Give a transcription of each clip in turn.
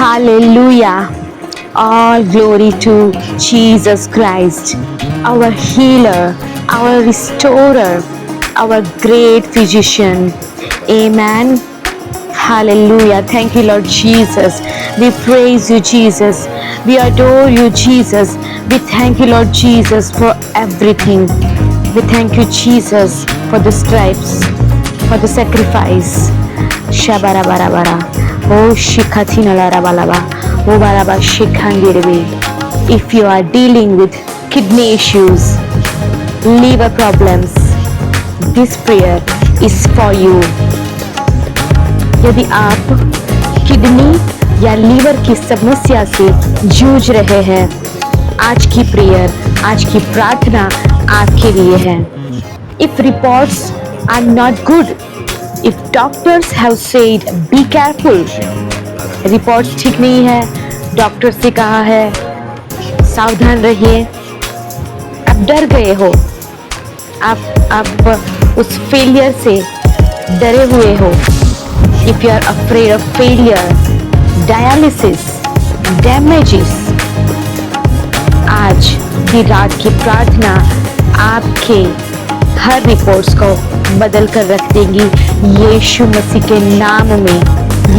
Hallelujah. All glory to Jesus Christ, our healer, our restorer, our great physician. Amen. Hallelujah. Thank you, Lord Jesus. We praise you, Jesus. We adore you, Jesus. We thank you, Lord Jesus, for everything. We thank you, Jesus, for the stripes, for the sacrifice. Shabarabarabara. Oh, shikatina larabalaba. Oh, baraba shikhandirebe. If you are dealing with kidney issues, liver problems, this prayer is for you. यदि आप kidney या liver की समस्या से जूझ रहे हैं, आज की प्रेयर, आज की प्रार्थना आपके लिए है. If reports are not good, if doctors have said be careful, reports ठीक नहीं है, डॉक्टर से कहा है सावधान रहिए, आप डर गए हो, आप उस फेलियर से डरे हुए हो. If you are afraid of failure, dialysis, damages, आज की रात की प्रार्थना आपके हर रिपोर्ट्स को बदल कर रख देंगी यीशु मसीह के नाम में,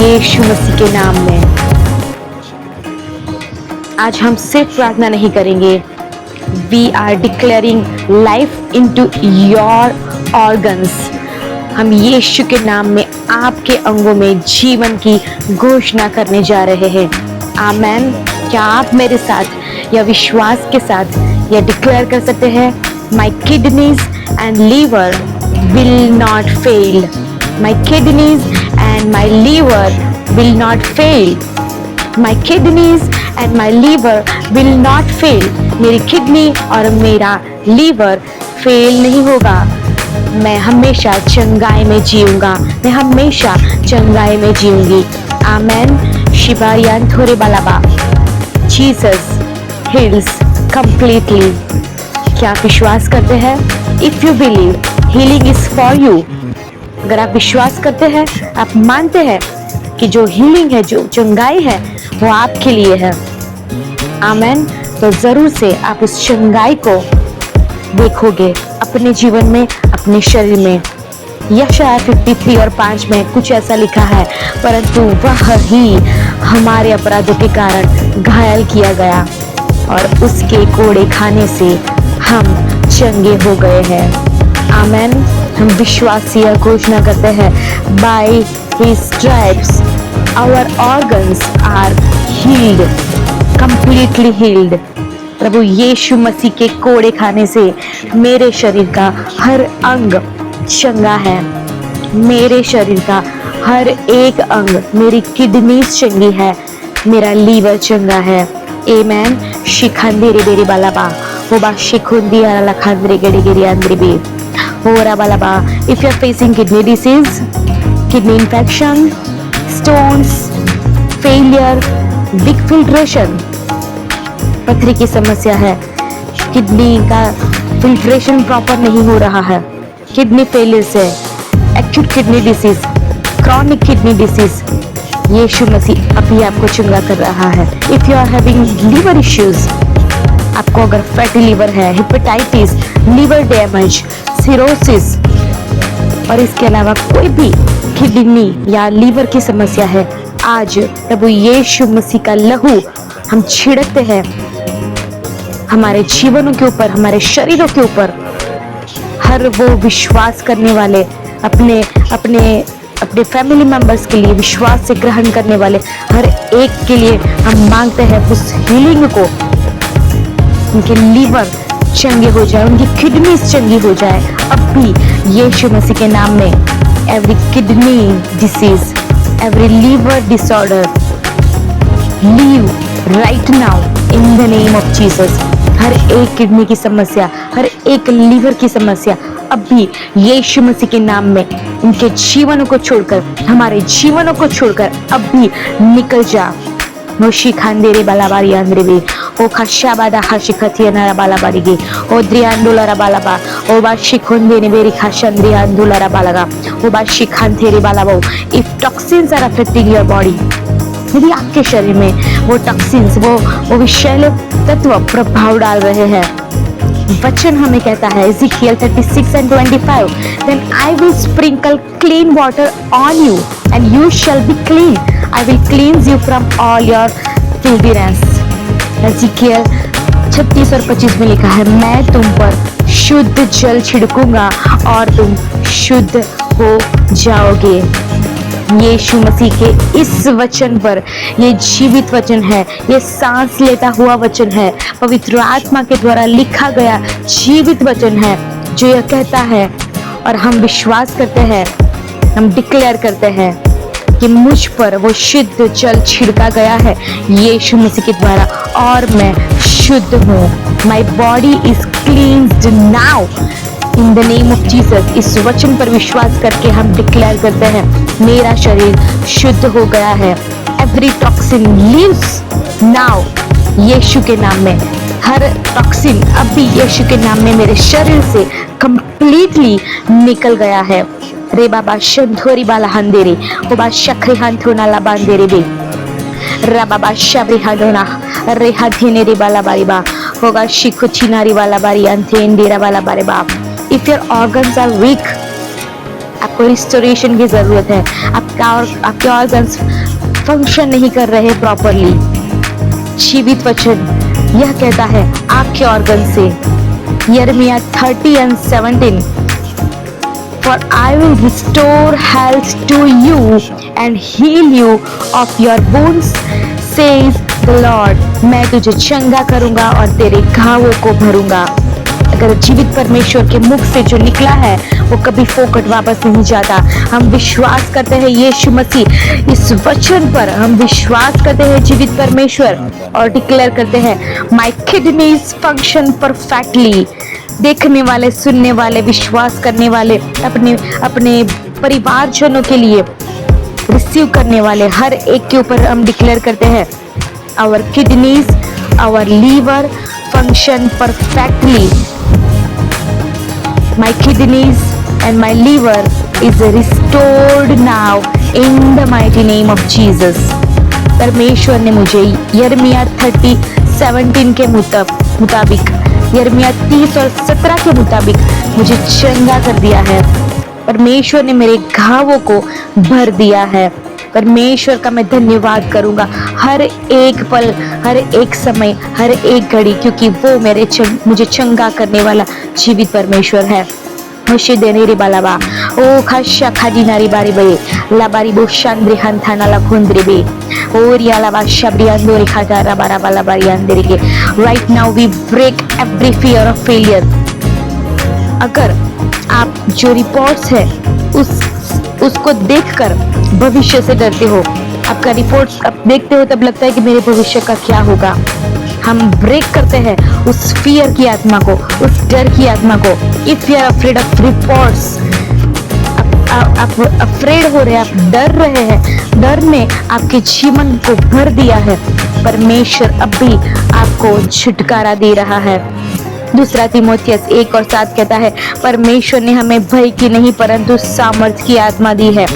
यीशु मसीह के नाम में. आज हम सिर्फ प्रार्थना नहीं करेंगे, we are declaring life into your organs. हम यीशु के नाम में आपके अंगों में जीवन की घोषणा करने जा रहे हैं. आमेन. क्या आप मेरे साथ या विश्वास के साथ यह डिक्लेयर कर सकते हैं, my kidneys and liver will not fail, my kidneys and my liver will not fail, my kidneys and my liver will not fail. मेरी किडनी और मेरा लीवर फेल नहीं होगा, मैं हमेशा चंगाई में जीऊंगा, मैं हमेशा चंगाई में जीऊंगी. आमेन. शिबारियान थोरे बालाबा. Jesus heels completely. क्या आप विश्वास करते हैं? If you believe, healing is for you. अगर आप विश्वास करते हैं, आप मानते हैं कि जो हीलिंग है, जो चंगाई है, वो आपके लिए है. आमेन. तो जरूर से आप उस चंगाई को देखोगे अपने जीवन में, अपने शरीर में. यशाया 53 और 5 में कुछ ऐसा लिखा है, परंतु वह ही हमारे अपराधों के कारण घायल किया गया और उसके कोड़े खाने से हम चंगे हो गए हैं. आमेन. हम विश्वासी घोषणा करते हैं, by his stripes our organs are healed, completely healed. प्रभु यीशु मसीह के कोड़े खाने से मेरे शरीर का हर अंग चंगा है, मेरे शरीर का हर एक अंग, मेरी किडनी चंगी है, मेरा लीवर चंगा है. आमेन. शिखंदेरे बेरे बालाबा होबा शिखुंदी आला खंदरे गेड़ी गेड़ी अंदरे बे होरा बालाबा. If you are facing kidney disease, kidney infection, stones, failure, big filtration, पथरी की समस्या है, किडनी का फिल्ट्रेशन प्रॉपर नहीं हो रहा है, किडनी फेलियर से, acute kidney disease, chronic kidney disease, यीशु मसीह अभी आपको चंगा कर रहा है. If you are having liver issues, आपको अगर फैटी लिवर है, हेपेटाइटिस, लिवर डैमेज, सिरोसिस और इसके अलावा कोई भी किडनी या लीवर की समस्या है, आज प्रभु यीशु मसीह का लहू हम छिड़कते हैं हमारे जीवनों के ऊपर, हमारे शरीरों के ऊपर. हर वो विश्वास करने वाले, अपने अपने अपने फैमिली मेंबर्स के लिए विश्वास से ग्रहण करने वाले हर एक के लिए हम मांगते हैं उस हीलिंग को. उनके लीवर चंगे हो जाए, उनकी किडनीज चंगी हो जाए अब भी यीशु मसीह के नाम में. Every kidney disease, every liver disorder leave right now in the name of Jesus. हर एक किडनी की समस्या, हर एक लीवर की समस्या अब भी यीशु मसीह के नाम में उनके जीवनों को छोड़कर, हमारे जीवनों को छोड़कर अब भी निकल जा. मोशी खांदेरे बालाबारी आंद्रेबे ओ खशाबादा हशिखतिया नारा बालाबारी गे ओ द्रियांडुलारा बालाबा ओ बाशिखोंदे ने बेरी खशंद्रियांडुलारा बालागा ओ बाशिखांथेरे बालाबो. If toxins are affecting your body, यदि आपके शरीर में वो टॉक्सिन्स, वो विषैले तत्व प्रभाव डाल रहे हैं, वचन हमें कहता है Ezekiel 36:25, then I will sprinkle clean water on you and you shall be clean. I will cleanse you from all your filthiness. Ezekiel 36 और 25 में लिखा है, मैं तुम पर शुद्ध जल छिड़कूंगा और तुम शुद्ध हो जाओगे। यीशु मसीह के इस वचन पर, ये जीवित वचन है, ये सांस लेता हुआ वचन है, पवित्र आत्मा के द्वारा लिखा गया जीवित वचन है, जो यह कहता है और हम विश्वास करते हैं, हम डिक्लेयर करते हैं कि मुझ पर वो शुद्ध जल छिड़का गया है यीशु मसीह के द्वारा और मैं शुद्ध हूँ। My body is cleansed now in the name of Jesus. इस वचन पर विश्वास करके हम डिक्लेयर करते हैं, मेरा शरीर शुद्ध हो गया है। एवरी टॉक्सिन लीव्स नाउ यीशु के नाम में। हर टॉक्सिन अभी यीशु के नाम में मेरे शरीर से कंप्लीटली निकल गया है। रे बाबा शंधोरी बाला हंदेरे ओ बा शखरी हंथोना ला बांदेरे बे रा बाबा शबरी हदोना रे हधेने रे बाला बारी बा होगा शिखो चिनारी वाला बारी अंथे इंदिरा वाला बारे बा। If your organs are weak, आपको रिस्टोरेशन की जरूरत है। आपके ऑर्गन्स फंक्शन नहीं कर रहे प्रॉपरली। जीवित वचन यह कहता है आपके ऑर्गन से, यिर्मयाह 30:17, For I will restore health to you and heal you of your wounds, says the Lord. मैं तुझे चंगा करूंगा और तेरे घावों को भरूंगा। अगर जीवित परमेश्वर के मुख से जो निकला है वो कभी फोकट वापस नहीं जाता। हम विश्वास करते हैं यीशु मसीह इस वचन पर, हम विश्वास करते हैं जीवित परमेश्वर और डिक्लेयर करते हैं माई किडनीज फंक्शन परफेक्टली। देखने वाले, सुनने वाले, विश्वास करने वाले, अपने परिवारजनों के लिए रिसीव करने वाले हर एक के ऊपर हम डिक्लेयर करते हैं our kidneys, our liver function perfectly. My kidneys and my liver is restored now in the mighty name of Jesus. परमेश्वर ने मुझे यिर्मयाह 30:17 के मुताबिक, यिर्मयाह 30 और 17 के मुताबिक मुझे चंगा कर दिया है। परमेश्वर ने मेरे घावों को भर दिया है। परमेश्वर का मैं धन्यवाद करूंगा हर एक पल, हर एक समय, हर एक घड़ी, क्योंकि वो मुझे चंगा करने वाला जीवित परमेश्वर है। मुझे देने रे बालाबा ओ खाशा खादी नारी बारी बे ला बारी बो शांद्रे हंथाना ला खुंद्रे बे और या ला बाशा ब्रियांदोरी खाता रा बारा बाला बारी अंदर के। Right now we break every fear of failure. अगर आप जो रिपोर्ट्स है उसको देखकर भविष्य से डरते हो, आपका रिपोर्ट्स आप देखते हो तब लगता है कि मेरे भविष्य का क्या होगा, हम ब्रेक करते हैं उस फियर की आत्मा को, उस डर की आत्मा को। If you are afraid of reports, आप अफ्रेड हो रहे हैं, आप डर रहे हैं, डर ने आपके जीवन को भर दिया है, परमेश्वर अभी आपको छुटकारा दे रहा है। दूसरा तीमुथियुस 1:7 कहता है परमेश्वर ने हमें भय की नहीं परंतु सामर्थ्य की आत्मा दी है।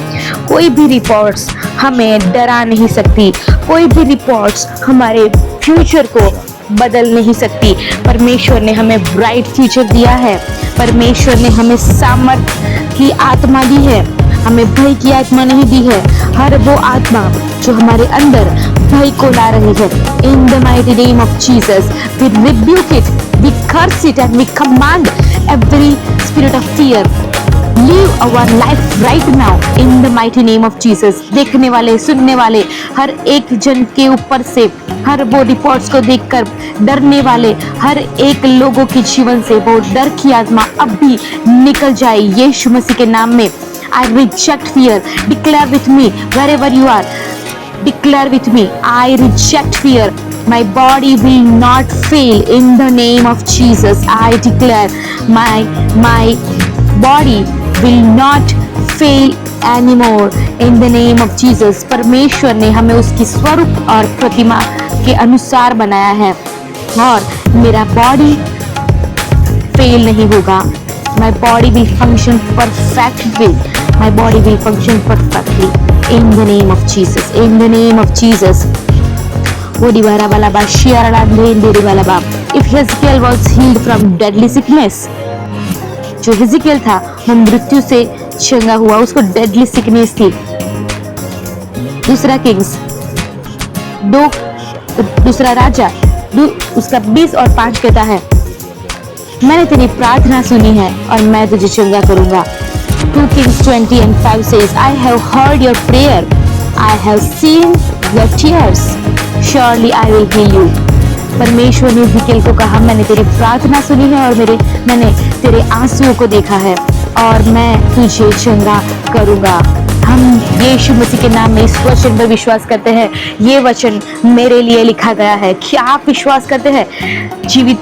कोई भी रिपोर्ट्स हमें डरा नहीं सकती, कोई भी रिपोर्ट्स हमारे फ्यूचर को बदल नहीं सकती। परमेश्वर ने हमें ब्राइट फ्यूचर दिया है, परमेश्वर ने हमें सामर्थ्य की आत्मा दी है, हमें भय की आत्मा नहीं दी है। हर वो आत्मा जो हमारे अंदर भय को ला रही है, in the mighty name of Jesus we rebuke it, we curse it and we command every spirit of fear live our life right now in the mighty name of Jesus। देखने वाले, सुनने वाले हर एक जन के ऊपर से, हर वो रिपोर्ट्स को देखकर डरने वाले हर एक लोगों के जीवन से वो डर की आत्मा अब भी निकल जाए यीशु मसीह के नाम में। I reject fear. Declare with me wherever you are. Declare with me, I reject fear. My body will not fail in the name of Jesus. I declare my body will not fail anymore in the name of Jesus। परमेश्वर ने हमें उसकी स्वरूप और प्रतिमा के अनुसार बनाया है और मेरा बॉडी फेल नहीं होगा। My body will function perfectly. My body will function perfectly in the name of Jesus, in the name of Jesus. If Hezekiel was healed from deadly sickness, जो हिजकियेल था वो मृत्यु से चंगा हुआ, उसको डेडली सिकनेस थी। दूसरा राजा उसका 20 और 5 कहता है, मैंने तेरी प्रार्थना सुनी है और मैं तुझे चंगा करूंगा। 2 Kings 20:5 says, I have heard your prayer, I have seen your tears, surely I will heal you. परमेश्वर ने हिजकियेल को कहा, मैंने तेरी प्रार्थना सुनी है और मैंने तेरे आंसुओं को देखा है और मैं तुझे चंगा करूंगा। हम यीशु मसीह के नाम में इस वचन पर विश्वास करते हैं। ये वचन मेरे लिए लिखा गया है। क्या आप विश्वास करते हैं? जीवित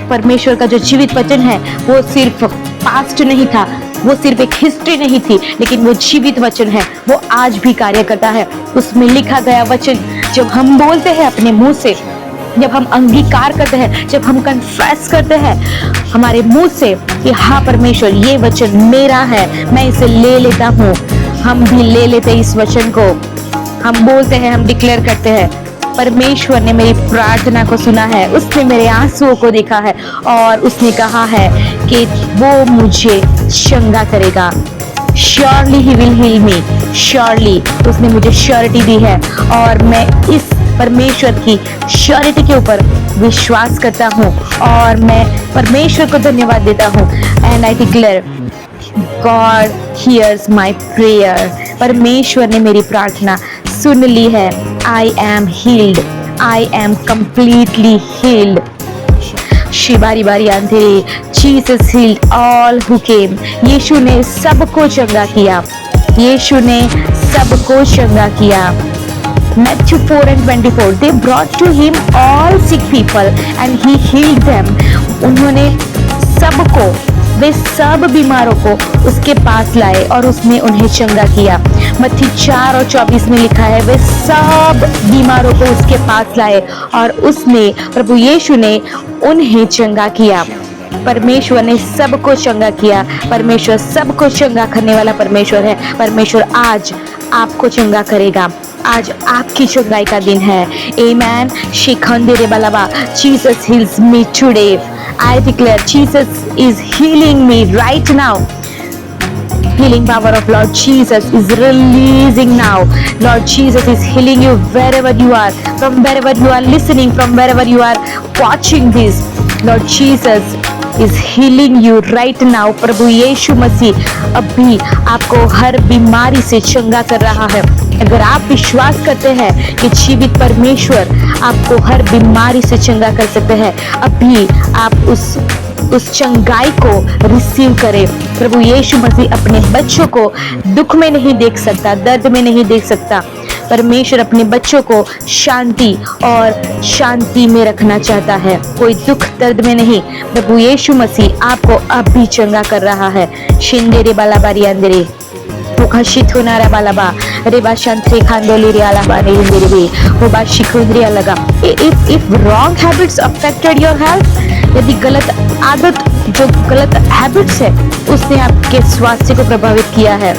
परमेश्वर का जो जीवित वचन है वो सिर्फ पास्ट नहीं था, वो सिर्फ एक हिस्ट्री नहीं थी, लेकिन वो जीवित वचन है, वो आज भी कार्य करता है। उसमें लिखा गया वचन जब हम बोलते हैं अपने मुंह से, जब हम अंगीकार करते हैं, जब हम कन्फेस करते हैं हमारे मुंह से कि हाँ परमेश्वर ये वचन मेरा है, मैं इसे ले लेता हूँ, हम भी ले लेते हैं इस वचन को। हम बोलते हैं, हम डिक्लेयर करते हैं, परमेश्वर ने मेरी प्रार्थना को सुना है, उसने मेरे आंसुओं को देखा है और उसने कहा है कि वो मुझे चंगा करेगा। Surely he will heal me, surely उसने मुझे श्योरिटी दी है और मैं इस परमेश्वर की श्योरिटी के ऊपर विश्वास करता हूँ और मैं परमेश्वर को धन्यवाद देता हूँ। And I declare God hears my prayer. परमेश्वर ने मेरी प्रार्थना सुन ली है। I am healed. I am completely healed. शिबारी बारी आंधेरे, Jesus healed all who came. यीशु ने सबको चंगा किया, यीशु ने सबको चंगा किया। Matthew 4:24, they brought to him all sick people and he healed them. उन्होंने सबको, वे सब बीमारों को उसके पास लाए और उसने उन्हें चंगा किया। मत्ती 4:24 में लिखा है, वे सब बीमारों को उसके पास लाए और उसने, प्रभु यीशु ने उन्हें चंगा किया। परमेश्वर ने सबको चंगा किया। परमेश्वर सबको चंगा करने वाला परमेश्वर है। परमेश्वर आज आपको चंगा करेगा। आज आपकी चंगाई का दिन है। आमेन। शिखंदेरे बलाबा, Jesus heals me today. I declare Jesus is healing me right now. Healing power of Lord Jesus is releasing now. Lord Jesus is healing you wherever you are, from wherever you are listening, from wherever you are watching this. Lord Jesus is healing you right now. प्रभु यीशु मसीह अभी आपको हर बीमारी से चंगा कर रहा है। अगर आप विश्वास करते हैं कि जीवित परमेश्वर आपको हर बीमारी से चंगा कर सकते हैं, अभी आप उस चंगाई को रिसीव करें। प्रभु यीशु मसीह अपने बच्चों को दुख में नहीं देख सकता, दर्द में नहीं देख सकता। परमेश्वर अपने बच्चों को शांति और शांति में रखना चाहता है, कोई दुख दर्द में नहीं। प्रभु यीशु मसीह आपको अब भी चंगा कर रहा है। शिंदेरे बालाबारी अंदरे मुखशित होनारा बालाबा रेबा शांति खांडोली रियालाबा नेंदेरे भी होबा शिकुंद्रिया लगा। If wrong habits affected your health, यदि गलत आदत, जो गलत हैबिट्स है, उसने आपके स्वास्थ्य को प्रभावित किया है,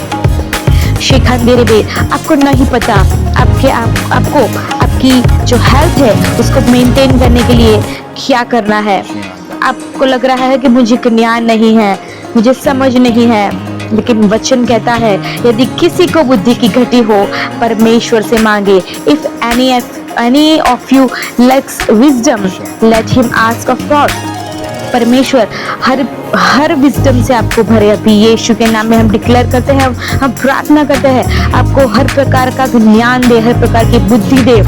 शिखांदेरे बे, आपको नहीं पता आपको आपकी जो हेल्थ है उसको मेंटेन करने के लिए क्या करना है। आपको लग रहा है कि मुझे ज्ञान नहीं है, मुझे समझ नहीं है, लेकिन वचन कहता है यदि किसी को बुद्धि की घटी हो परमेश्वर से मांगे। If any of you lacks wisdom, let him ask of God. परमेश्वर हर विजडम से आपको भरे। अभी यीशु के नाम में हम डिक्लेयर करते हैं, हम प्रार्थना करते हैं, आपको हर प्रकार का ज्ञान दे, हर प्रकार की बुद्धि दे।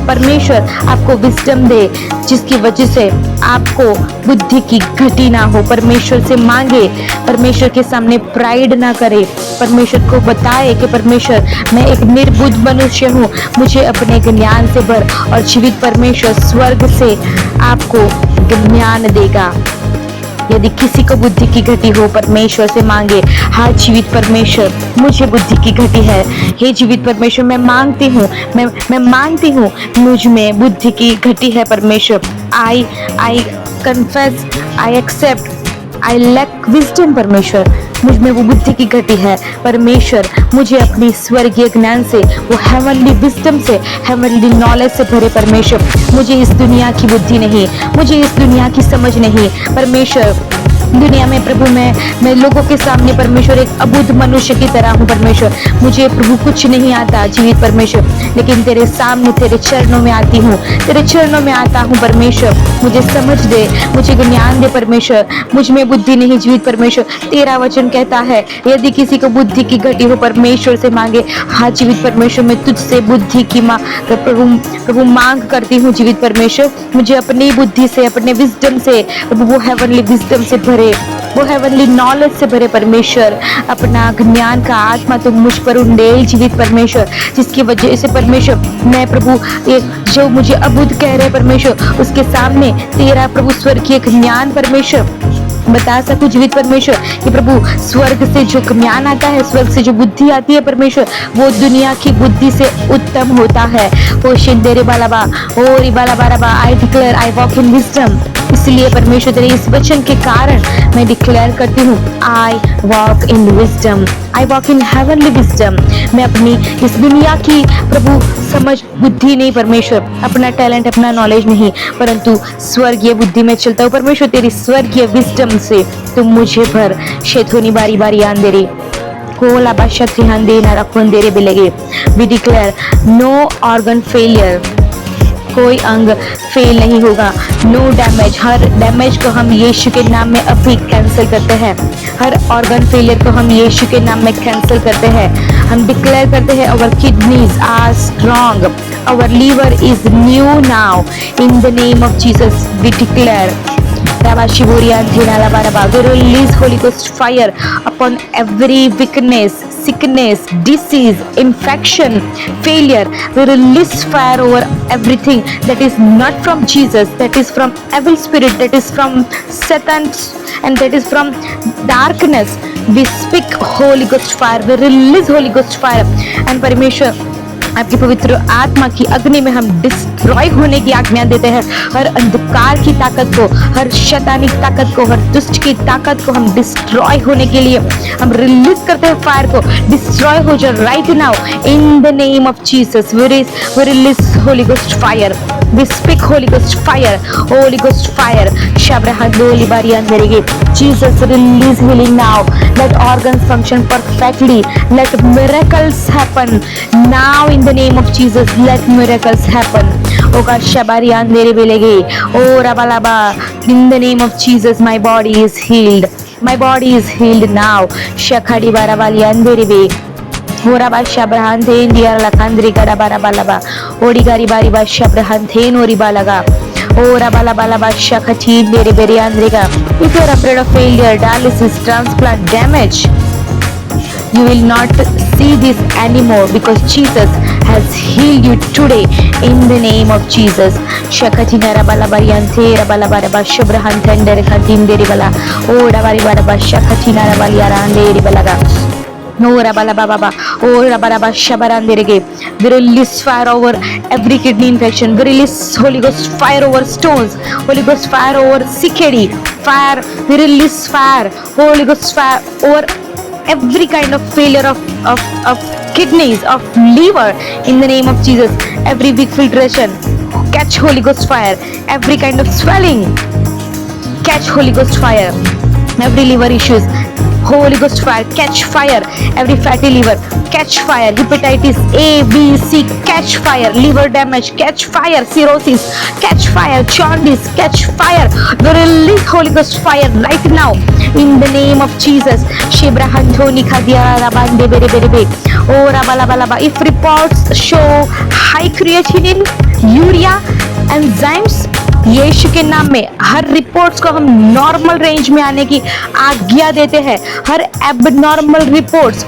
परमेश्वर आपको विजडम दे जिसकी वजह से आपको बुद्धि की घटी ना हो। परमेश्वर से मांगे, परमेश्वर के सामने प्राइड ना करे, परमेश्वर को बताए कि परमेश्वर मैं एक निर्बुद्ध मनुष्य हूँ, मुझे अपने ज्ञान से भर। और जीवित परमेश्वर स्वर्ग से आपको ज्ञान देगा। यदि किसी को बुद्धि की घटी हो परमेश्वर से मांगे। हाँ जीवित परमेश्वर, मुझे बुद्धि की घटी है। हे जीवित परमेश्वर, मैं मांगती हूँ, मैं मांगती हूँ, मुझ में बुद्धि की घटी है परमेश्वर। I confess, I accept, I lack wisdom परमेश्वर, मुझ में वो बुद्धि की घटी है। परमेश्वर मुझे अपनी स्वर्गीय ज्ञान से, वो हेवनली विजडम से, हेवनली नॉलेज से भरे। परमेश्वर मुझे इस दुनिया की बुद्धि नहीं, मुझे इस दुनिया की समझ नहीं। परमेश्वर दुनिया में प्रभु मैं लोगों के सामने परमेश्वर एक अबुद्ध मनुष्य की तरह हूँ। परमेश्वर मुझे प्रभु कुछ नहीं आता जीवित परमेश्वर, लेकिन तेरे सामने तेरे चरणों में आती हूँ, तेरे चरणों में आता हूँ। परमेश्वर मुझे समझ दे, मुझे ज्ञान दे परमेश्वर। मुझ में बुद्धि नहीं जीवित परमेश्वर। तेरा वचन कहता है यदि किसी को बुद्धि की घटी हो परमेश्वर से मांगे। हाँ जीवित परमेश्वर, मैं तुझसे बुद्धि की प्रभु मांग करती हूँ जीवित परमेश्वर। मुझे अपनी बुद्धि से, अपने विजडम से प्रभु, वो हेवनली विजडम से भरे, वो हेवनली नॉलेज से भरे परमेश्वर। अपना ज्ञान का आत्मा तुम मुझ पर उंडेल जीवित परमेश्वर, जिसकी वजह से परमेश्वर मैं प्रभु एक जो मुझे अबुद्ध कह रहे परमेश्वर, उसके सामने तेरा प्रभु स्वर्गीय ज्ञान परमेश्वर बता सकूं जीवित परमेश्वर कि प्रभु स्वर्ग से जो ज्ञान आता है, स्वर्ग से जो बुद्धि आती है परमेश्वर, वो दुनिया की बुद्धि से उत्तम होता है। ओ शिंदेरे बालाबा, ओ रिबालाबाराबा, I declare I walk in wisdom. इसलिए परमेश्वर तेरे इस वचन के कारण मैं डिक्लेयर करती हूँ आई walk in wisdom, I walk in heavenly wisdom. मैं अपनी इस दुनिया की प्रभु समझ बुद्धि नहीं परमेश्वर, अपना टैलेंट अपना नॉलेज नहीं, परंतु स्वर्गीय बुद्धि में चलता हूँ परमेश्वर। तेरी स्वर्गीय विजडम से तुम मुझे भर। शेथोनी बारी बारी आंदेरे कोला बाशा हांदे ना रखोन देरे बिलेगे। We declare no organ failure, कोई अंग फेल नहीं होगा। नो डैमेज, हर डैमेज को हम यीशु के नाम में अभी कैंसिल करते हैं। हर ऑर्गन फेलियर को हम यीशु के नाम में कैंसिल करते हैं। हम डिक्लेयर करते हैं our kidneys are strong, our liver is new now in the name of Jesus. We declare we release Holy Ghost fire upon every weakness, sickness, disease, infection, failure. We release fire over everything that is not from Jesus, that is from evil spirit, that is from Satan, and that is from darkness. We speak Holy Ghost fire, we release Holy Ghost fire, and परमेश्वर आपकी पवित्र आत्मा की अग्नि में हम destroy होने की आज्ञा देते हैं। हर अंधकार की ताकत को, हर शैतानिक ताकत को, हर दुष्ट की ताकत को हम डिस्ट्रॉय होने के लिए हम रिलीज करते हैं फायर को। डिस्ट्रॉय हो जाए right now in the name of Jesus. We release holy ghost fire, we speak holy ghost fire, holy ghost fire. शाब्रहादोली बारी अंदरेगे Jesus, release healing now, let organs function perfectly, let miracles happen now in the name of Jesus. Let miracles happen. Oh God, shabari andere belege, oh rabalaba, in the name of Jesus my body is healed, my body is healed now. Shakhadi barabali andere be, oh rabba shabrahante indiya lakandri gara barabalaba, odi gari bari ba shabrahante nori balaga, oh rabalabalaba shakhati andere beri andrega. If you are afraid of failure, dialysis, transplant, damage, you will not see this anymore because Jesus has healed you today in the name of Jesus. Shakatina rabala variante rabala baraba shabrahantende rekhatim deribala, o rabari baraba shakatina rabali arande ribalaga, no rabala baba, o rabaraba shabaranderege. We release fire over every kidney infection, we release Holy Ghost fire over stones, Holy Ghost fire over CKD fire, we release fire, Holy Ghost fire over every kind of failure of kidneys, of liver in the name of Jesus. Every weak filtration, catch Holy Ghost fire. Every kind of swelling, catch Holy Ghost fire. Every liver issues, Holy Ghost fire, catch fire. Every fatty liver, catch fire. Hepatitis A, B, C, catch fire. Liver damage, catch fire. Cirrhosis, catch fire. Jaundice, catch fire. We release Holy Ghost fire right now in the name of Jesus. Shibrahantoni khadiara rabande bere bere be, oh rabalabalaba. If reports show high creatinine, urea, enzymes, यीशु के नाम में हर reports को हम normal range में आने की आज्ञा देते हैं। हर एबनॉर्मल रिपोर्ट्स,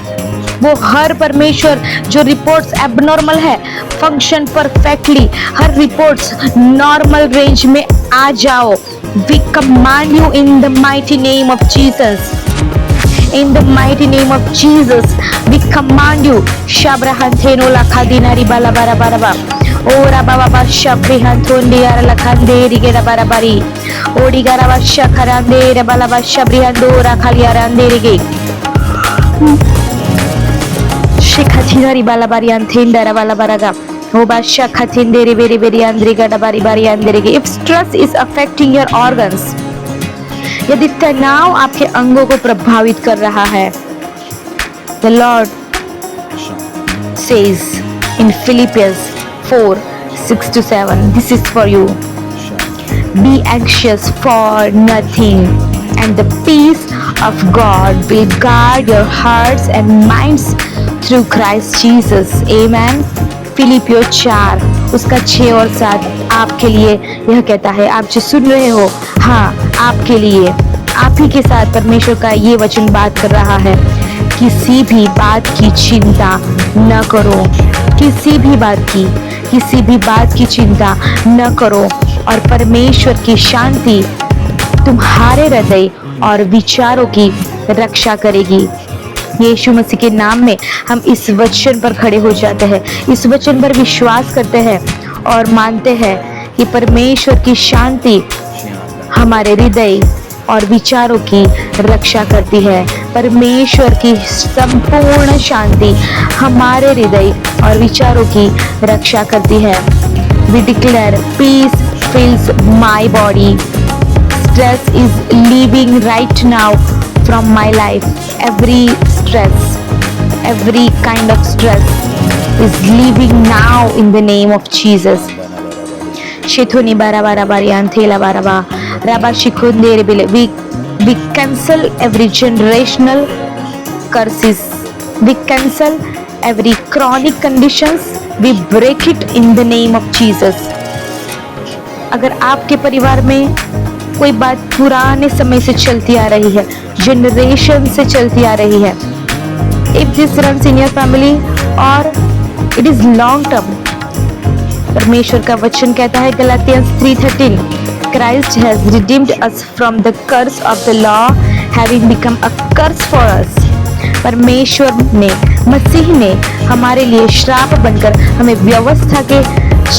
वो हर परमेश्वर जो रिपोर्ट्स एबनॉर्मल है, फंक्शन परफेक्टली। हर रिपोर्ट्स नॉर्मल रेंज में आ जाओ। We command you in the mighty name of Jesus, in the mighty name of Jesus we command you. Shabrahanteno lakhadinari balabara baraba, ora baba shabrihantondi ara lakhande rigera barabari, odi garaba shakharande balaba shabrihando rakhali arande rige, Shekhatinari balabari anthendara balabaraga. Obasha khatindere beri beri andriga dabari bari andrege. If stress is affecting your organs, यदि तनाव आपके अंगों को प्रभावित कर रहा है, the Lord says in Philippians 4:6-7, this is for you. Be anxious for nothing, and the peace of God will guard your hearts and minds through Christ Jesus. Amen. फिलिपियो 4 उसका 6 और 7 आपके लिए यह कहता है। आप जो सुन रहे हो, हाँ, आपके लिए, आप ही के साथ परमेश्वर का ये वचन बात कर रहा है। किसी भी बात की चिंता न करो, किसी भी बात की चिंता न करो, और परमेश्वर की शांति तुम्हारे हृदय और विचारों की रक्षा करेगी। यीशु मसीह के नाम में हम इस वचन पर खड़े हो जाते हैं, इस वचन पर विश्वास करते हैं और मानते हैं कि परमेश्वर की शांति हमारे हृदय और विचारों की रक्षा करती है। परमेश्वर की संपूर्ण शांति हमारे हृदय और विचारों की रक्षा करती है। We declare peace fills my body. Stress is leaving right now from my life. Every stress, every kind of stress is leaving now in the name of Jesus. Shethoni barabara barian thela baraba raba shikhundere bile. We cancel every generational curses. We cancel every chronic conditions. We break it in the name of Jesus. अगर आपके परिवार में कोई बात पुराने समय से चलती आ रही है, जनरेशन से चलती आ रही है, if this runs in your family or it is long term, परमेश्वर का वचन कहता है गलातियंस 3:13, Christ has redeemed us from the curse of the law, having become a curse for us. परमेश्वर ने, मसीह ने हमारे लिए श्राप बनकर हमें व्यवस्था के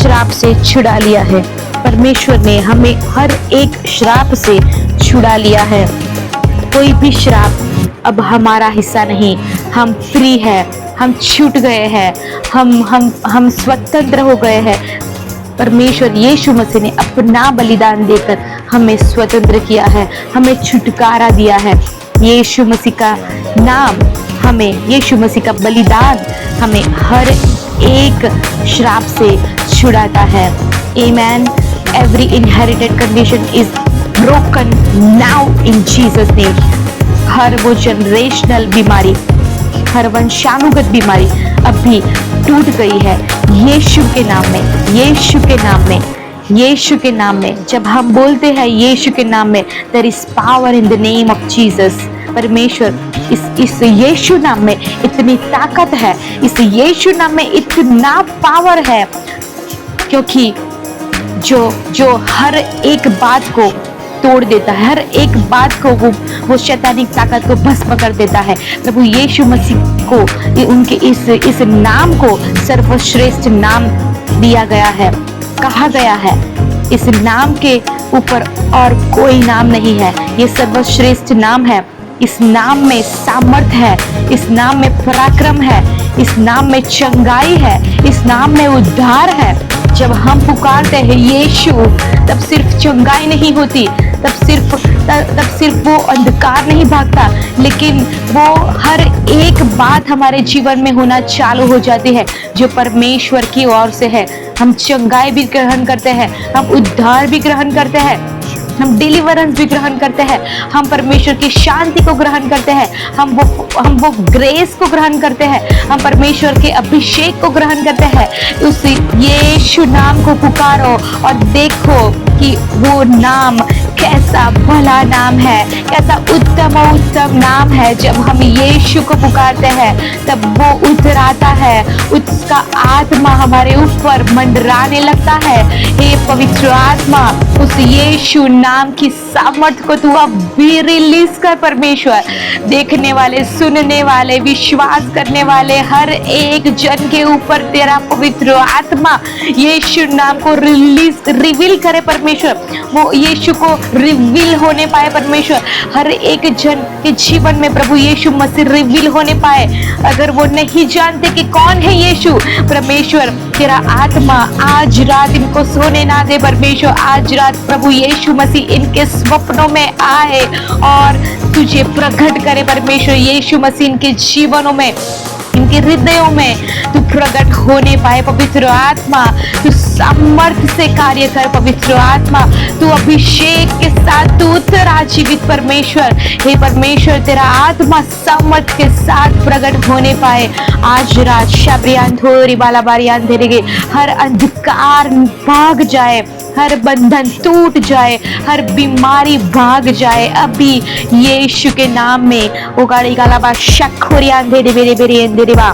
श्राप से छुड़ा लिया है। परमेश्वर ने हमें हर एक श्राप से छुड़ा लिया है। कोई भी श्राप अब हमारा हिस्सा नहीं। हम फ्री है, हम छूट गए हैं, हम स्वतंत्र हो गए हैं। परमेश्वर यीशु मसीह ने अपना बलिदान देकर हमें स्वतंत्र किया है, हमें छुटकारा दिया है। यीशु मसीह का नाम हमें, यीशु मसीह का बलिदान हमें हर एक श्राप से छुड़ाता है। Amen. Every inherited condition is broken now in Jesus name. हर वो जनरेशनल बीमारी, हर वंशानुगत बीमारी अभी टूट गई है यीशु के नाम में, यीशु के नाम में, यीशु के नाम में। जब हम बोलते हैं यीशु के नाम में, there is power in the name of Jesus. परमेश्वर इस यीशु नाम में इतनी ताकत है, इस यीशु नाम में इतना पावर है, क्योंकि जो हर एक बात को तोड़ देता है, हर एक बात को वो शैतानिक ताकत को भस्म कर देता है। प्रभु यीशु मसीह को उनके इस नाम को सर्वश्रेष्ठ नाम दिया गया है, कहा गया है। इस नाम के ऊपर और कोई नाम नहीं है, ये सर्वश्रेष्ठ नाम है। इस नाम में सामर्थ है, इस नाम में पराक्रम है, इस नाम में चंगाई है, इस नाम में उद्धार है। जब हम पुकारते हैं यीशु, तब सिर्फ चंगाई नहीं होती, तब सिर्फ वो अंधकार नहीं भागता, लेकिन वो हर एक बात हमारे जीवन में होना चालू हो जाती है जो परमेश्वर की ओर से है। हम चंगाई भी ग्रहण करते हैं, हम उद्धार भी ग्रहण करते हैं, हम डिलीवरेंस भी ग्रहण करते हैं, हम परमेश्वर की शांति को ग्रहण करते हैं, हम वो ग्रेस को ग्रहण करते हैं, हम परमेश्वर के अभिषेक को ग्रहण करते हैं। उस यीशु नाम को पुकारो और देखो कि वो नाम कैसा भला नाम है, कैसा उत्तम नाम है। जब हम यीशु को पुकारते हैं तब वो उतराता है, उसका आत्मा हमारे ऊपर मंडराने लगता है। हे पवित्र आत्मा, उस यीशु नाम की सामर्थ को तू अब भी रिलीज कर परमेश्वर। देखने वाले, सुनने वाले, विश्वास करने वाले हर एक जन के ऊपर तेरा पवित्र आत्मा यीशु नाम को रिवील करे परमेश्वर। वो यीशु को रिवील होने पाए परमेश्वर, हर एक जन के जीवन में प्रभु यीशु मसीह रिवील होने पाए। अगर वो नहीं जानते कि कौन है यीशु, परमेश्वर तेरा आत्मा आज रात इनको सोने ना दे परमेश्वर। आज रात प्रभु यीशु मसीह इनके स्वप्नों में आए और तुझे प्रकट करे परमेश्वर। यीशु मसीह इनके जीवनों में, इनके हृदयों में तू प्रकट होने पाए। पवित्र आत्मा तू सामर्थ्य से कार्य कर। पवित्र आत्मा तू अभिषेक के साथ तू उतरा जीवित परमेश्वर। हे परमेश्वर तेरा आत्मा सामर्थ्य के साथ प्रकट होने पाए। आज रात शाब्रियान थोरी बाला बारियान धीरे, हर अंधकार भाग जाए, हर बंधन टूट जाए, हर बीमारी भाग जाए अभी यीशु के नाम में। ओ गाड़ी गाला बा शखोरी अंधेरे बेरे बेरे अंधेरे बा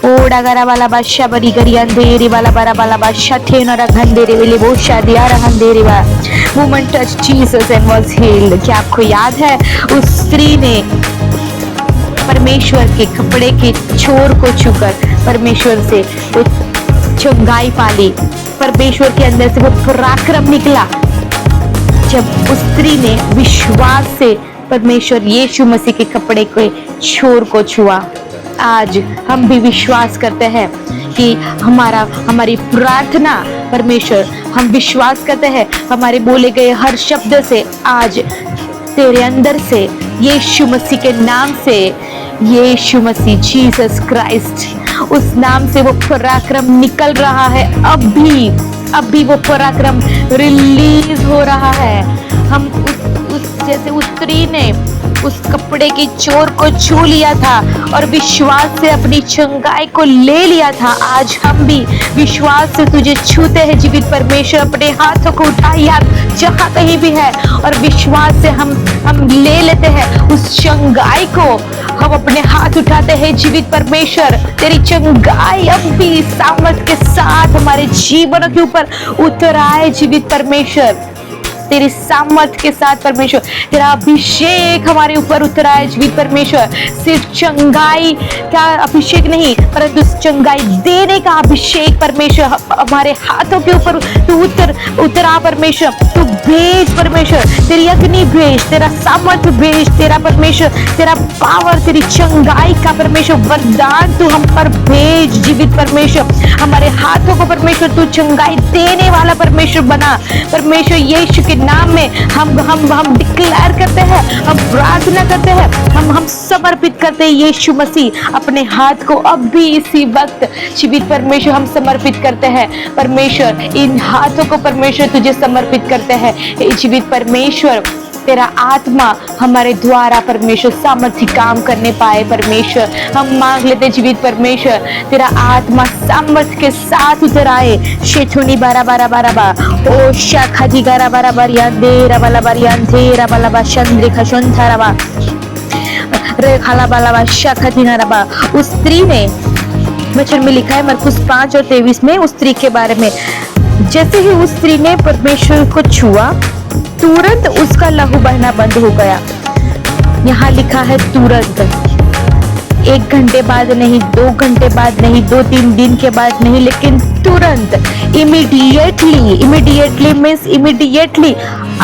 ओड़ा गरा वाला बादशाह बरी गरी अंधेरे वाला बरा वाला बादशाह थे न रखंधेरे वेले वो शादिया रखंधेरे बा। Woman touch Jesus and was healed. क्या आपको याद है उस स्त्री ने परमेश्वर के कपड़े के छोर को छूकर परमेश्वर से वो चंगाई पाली। परमेश्वर के अंदर से वो पराक्रम निकला जब उस स्त्री ने विश्वास से परमेश्वर यीशु मसीह के कपड़े के छोर को छुआ। आज हम भी विश्वास करते हैं कि हमारी प्रार्थना परमेश्वर, हम विश्वास करते हैं हमारे बोले गए हर शब्द से आज तेरे अंदर से यीशु मसीह के नाम से, यीशु मसीह जीसस क्राइस्ट, उस नाम से वो पराक्रम निकल रहा है। अभी वो पराक्रम रिलीज हो रहा है। हम जैसे उस स्त्री ने उस कपड़े की चोर को छू लिया था और विश्वास से अपनी चंगाई को ले लिया था, आज हम भी विश्वास से तुझे छूते हैं जीवित परमेश्वर। अपने हाथों को उठाई हाथ जहाँ कहीं भी है और विश्वास से हम ले लेते हैं उस चंगाई को। हम अपने हाथ उठाते हैं जीवित परमेश्वर, तेरी चंगाई अब भी सामर्थ के साथ हमारे जीवन के ऊपर उतर आए जीवित परमेश्वर। तेरी सामर्थ के साथ परमेश्वर, तेरा अभिषेक हमारे ऊपर उतरा है जीवित परमेश्वर। सिर्फ चंगाई का अभिषेक नहीं, परंतु चंगाई देने का अभिषेक परमेश्वर हमारे हाथों के ऊपर तू उतरा परमेश्वर। तू भेज परमेश्वर, तेरी अग्नि भेज, तेरा सामर्थ भेज, तेरा परमेश्वर, तेरा पावर, तेरी चंगाई का परमेश्वर वरदान तू हम पर भेज जीवित परमेश्वर। हमारे हाथों को परमेश्वर तू चंगाई देने वाला परमेश्वर बना परमेश्वर। यीशु के नाम में हम डिक्लेयर करते हैं, हम प्रार्थना करते हैं, हम समर्पित करते हैं यीशु मसीह। अपने हाथ को अब भी इसी वक्त जीवित परमेश्वर हम समर्पित करते हैं परमेश्वर। इन हाथों को परमेश्वर तुझे समर्पित करते हैं जीवित परमेश्वर। तेरा आत्मा हमारे द्वारा परमेश्वर सामर्थ्य काम करने पाए परमेश्वर। हम मांग लेते जीवित परमेश्वर, तेरा आत्मा सामर्थ्य के साथ उतर आए। शेथुनी बारा बारा बारा बा ओ शाखादी गारा बारा बारिया देरा बाला बारिया देरा बाला बा चंद्र खशंथरा बा रे खाला बाला बा शाखादी नारा बा। उस स्त्री ने, वचन में लिखा है मरकुस 5 और 23 में उस स्त्री के बारे में, जैसे ही उस स्त्री ने परमेश्वर को छुआ तुरंत उसका लहू बहना बंद हो गया। यहाँ लिखा है तुरंत, 1 घंटे बाद नहीं, 2 घंटे बाद नहीं, 2-3 दिन के बाद नहीं, लेकिन तुरंत, इमीडिएटली मीन्स इमीडिएटली,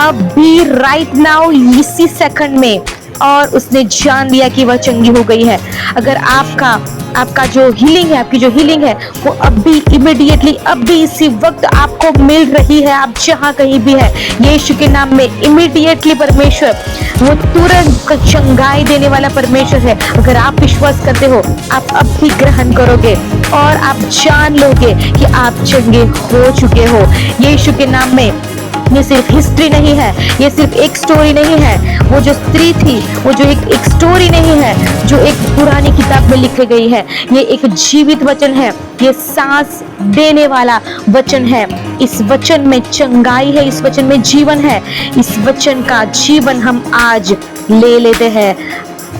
अभी राइट नाउ, इसी सेकंड में। और उसने जान लिया कि वह चंगी हो गई है। अगर आपका जो हीलिंग है, आपकी जो हीलिंग है वो अभी इमीडिएटली, अभी इसी वक्त आपको मिल रही है, आप जहाँ कहीं भी है, यीशु के नाम में इमीडिएटली परमेश्वर वो तुरंत चंगाई देने वाला परमेश्वर है। अगर आप विश्वास करते हो, आप अब भी ग्रहण करोगे और आप जान लोगे कि आप चंगे हो चुके हो यीशु के नाम में। ये सिर्फ हिस्ट्री नहीं है, ये सिर्फ एक स्टोरी नहीं है। वो जो स्त्री थी, वो जो एक स्टोरी नहीं है जो एक पुरानी किताब में लिखी गई है, ये एक जीवित वचन है, ये सांस देने वाला वचन है। इस वचन में चंगाई है, इस वचन में जीवन है। इस वचन का जीवन हम आज ले लेते हैं।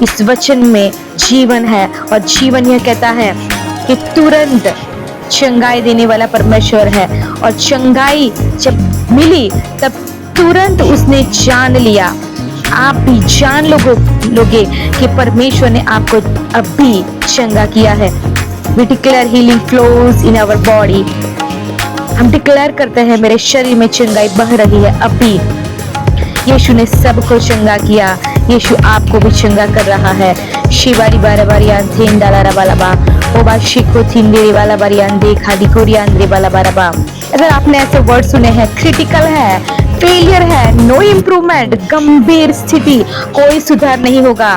इस वचन में जीवन है और जीवन यह कहता है कि तुरंत चंगाई देने वाला परमेश्वर है। और चंगाई जब मिली तब तुरंत उसने जान लिया। आप भी जान लोगे कि परमेश्वर ने आपको अभी चंगा किया है। We declare healing flows in our body. हम डिक्लेयर करते हैं मेरे शरीर में चंगाई बह रही है अभी। यीशु ने सबको चंगा किया, यीशु आपको भी चंगा कर रहा है। शिवारी बारा बारियान थेन डाला बालाबा ओबा शिको थिंदेरी वाला बारियान देखा दिकोरिया अंदरे वाला बाराबा। अगर आपने ऐसे वर्ड सुने हैं, क्रिटिकल है, फेलियर है, नो इम्प्रूवमेंट, गंभीर स्थिति, कोई सुधार नहीं होगा,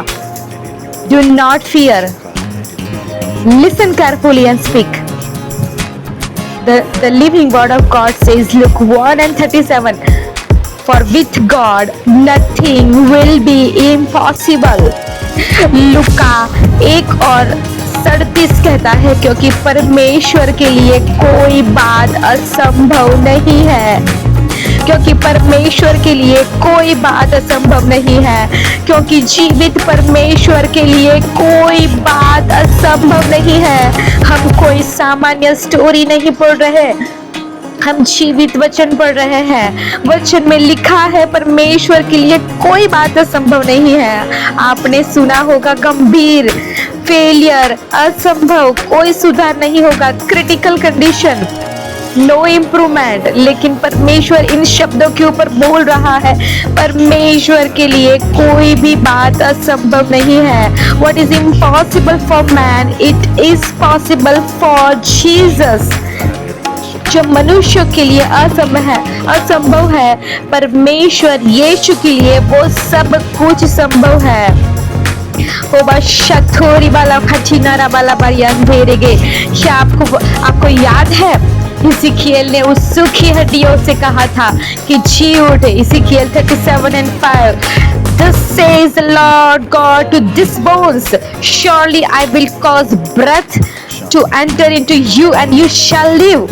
do not fear, listen carefully and speak. The living word of God says, Luke 1:37, for with God nothing will be impossible. लुका 1:37 कहता है, क्योंकि परमेश्वर के लिए कोई बात असंभव नहीं है, क्योंकि परमेश्वर के लिए कोई बात असंभव नहीं है, क्योंकि जीवित परमेश्वर के लिए कोई बात असंभव नहीं है। हम कोई सामान्य स्टोरी नहीं पढ़ रहे, हम जीवित वचन पढ़ रहे हैं। वचन में लिखा है परमेश्वर के लिए कोई बात असंभव नहीं है। आपने सुना होगा गंभीर, फेलियर, असंभव, कोई सुधार नहीं होगा, क्रिटिकल कंडीशन, नो इम्प्रूवमेंट। लेकिन परमेश्वर इन शब्दों के ऊपर बोल रहा है, परमेश्वर के लिए कोई भी बात असंभव नहीं है। What is impossible for man, it is possible for Jesus. जो मनुष्य के लिए असंभव है, परमेश्वर यीशु के लिए वो सब कुछ संभव है। वो बस थोड़ी बाला खचिनारा बाला बरियान भेरेगे। क्या आपको याद है इज़िकियल ने उस सूखी हड्डियों से कहा था कि जी उठ। इज़िकियल 37:5, Thus says the Lord God to these bones, surely I will cause breath to enter into you and you shall live.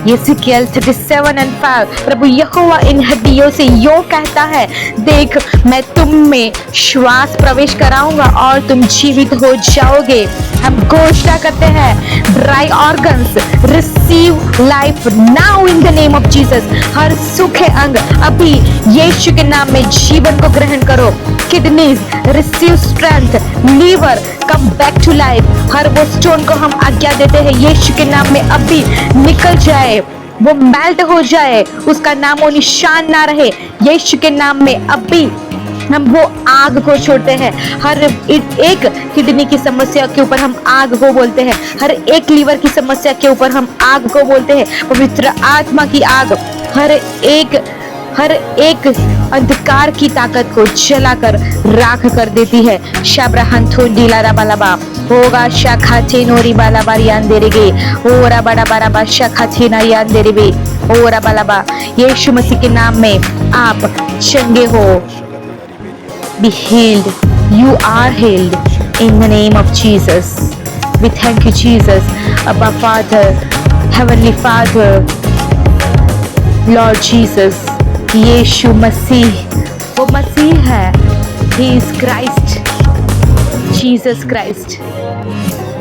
इज़िकियल 37:5, प्रभु यहोवा इन हड्डियों से यूं कहता है, देख मैं तुम में श्वास प्रवेश कराऊंगा और तुम जीवित हो जाओगे। हम घोषणा करते हैं, dry organs receive life now in the name of Jesus. हर सूखे अंग अभी यीशु के नाम में जीवन को ग्रहण करो। Kidneys receive strength, liver come back to life. हर वो स्टोन को हम आज्ञा देते हैं यीशु के नाम में अभी निकल जाए, वो मेल्ट हो जाए, उसका नामो निशान ना रहे। यीशु के नाम में अभी हम वो आग को छोड़ते हैं। हर एक किडनी की समस्या के ऊपर हम आग को बोलते हैं, हर एक लीवर की समस्या के ऊपर हम आग को बोलते हैं। पवित्र आत्मा की आग हर एक अंधकार की ताकत को जलाकर राख कर देती है। शाब्राहंथो डीलारा बालाबा होगा शाखा थे नोरी बाला बारियान देरेगे ओरा बड़ा बड़ा बा शाखा थे नारियान देरेबे ओरा बालाबा। यीशु मसीह के नाम में आप चंगे हो। Be healed. You are healed in the name of Jesus. We thank you, Jesus, Abba Father, Heavenly Father, Lord Jesus. यीशु मसीह वो मसीह है, He is Christ, Jesus Christ,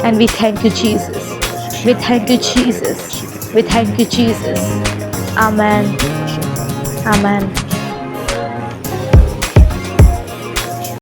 and we thank you, Jesus. We thank you, Jesus. We thank you, Jesus. Amen. Amen.